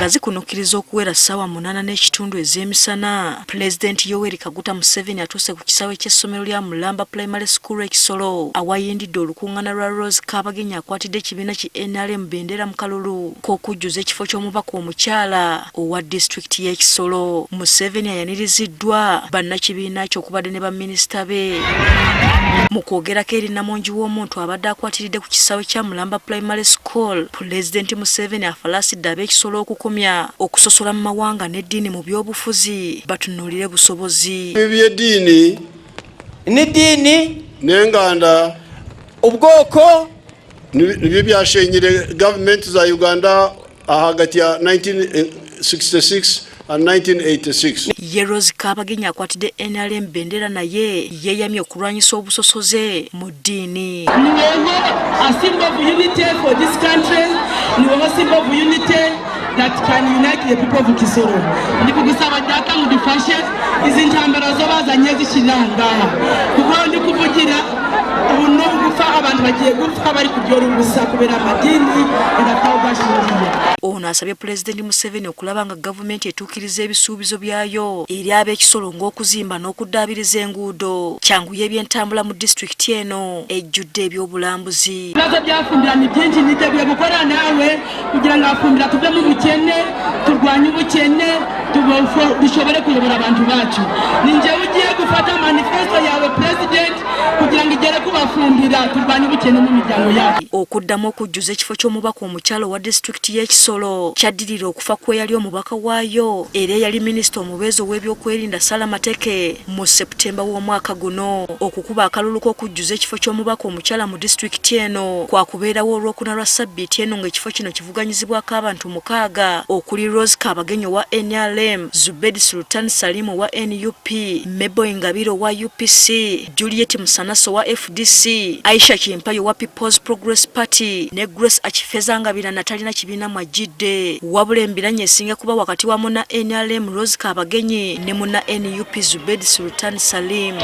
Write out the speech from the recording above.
nga zikunukiriza okuwera ssaawa 8:30 ez'emisana. Pulezidenti Yoweri Kaguta Museveni atuuse ku kisaawe ky'essomero lya Mulamba Primary School Kisoro awayindidde olukuŋŋaana lwa Rose Kabagenyi akwatidde ekibiina ki NRM bendera mu kalulu k'okujjuza ekifo ky'omubaka omukyala owa disitulikiti y'e Kisoro. Museveni ayaniriziddwa bannakibiina kye okubadde ne baminisita be. Mu kwogerako eri Namongi w'omuntu abadde akwatiridde ku kisaawe kya Mulamba Primary School, Pulezidenti Museveni afalaasidde ab'Ekisoro okukomya okusosola mu mawanga n'eddiini mu by'obufuzi batunuulire busobozi. Eby'eddiini n'eddiini n'enganda ubwoko nibyo byashenyere gavumenti za Uganda hagati ya 1966 and 1986. Ye Rose Kabagenyi akwatidde NRM bendera naye yeeyamye okulwanyisa obusosoze mu ddiini. Niweho a symbol of unity for this country, niweho symbol of unity that can unite the people of Kisoro. Ndikugusaba data mudufashe izi ntambara zo bazanye zishiranga kuko ndi kuvugira ubu gufa abantu bagiye gupfa bari kubyora ubusa kubera amadini ndataho bashiriye. Ono asabye Pulezidenti Museveni okulaba nga gavumenti etuukiriza ebisuubizo byayo eri ab'Ekisoro ng'okuzimba n'okuddaabiriza enguudo kyanguye eby'entambula mu disitulikiti eno ejjudde ebyobulambuzi. Ibibazo byafumbira ni byinshi niteguye gukora nawe kugira ngo afumbira tuve mu bukene turwanye ubukene dushobore kuyobora abantu bacu. Ni njyewe ugiye gufata manifesto yawe President kugira ngo igere kubafumbira turwanye ubukene mu miryango yacu. Okuddamu okujjuza ekifo ky'omubaka omukyala wa disitulikiti y'e Kisoro kyaddirira okufa kwe yali omubaka waayo era yali minisita omubeezi ow'ebyokwerinda Salamateke mu Septemba w'omwaka guno. Okukuba akalulu k'okujjuza ekifo ky'omubaka omukyala mu disitulikiti eno kwakubeerawo olw'okuna lwa ssabbiiti eno ng'ekifo kino kivuganyizibwako abantu 6 okuli Rose Kabagenyi wa NRM, Zubedi Sultan Salim wa NUP, Mebo Engabiro wa UPC, Juliet Musanaso wa FDC, Aisha Kimpayo wa People's Progress Party ne Grace Achifeza Ngabira natalina kibiina mwajjidde. Wabula embiranye esinga kuba wakati wa muna NRM Rose Kabagenyi ne muna NUP Zubedi Sultan Salim.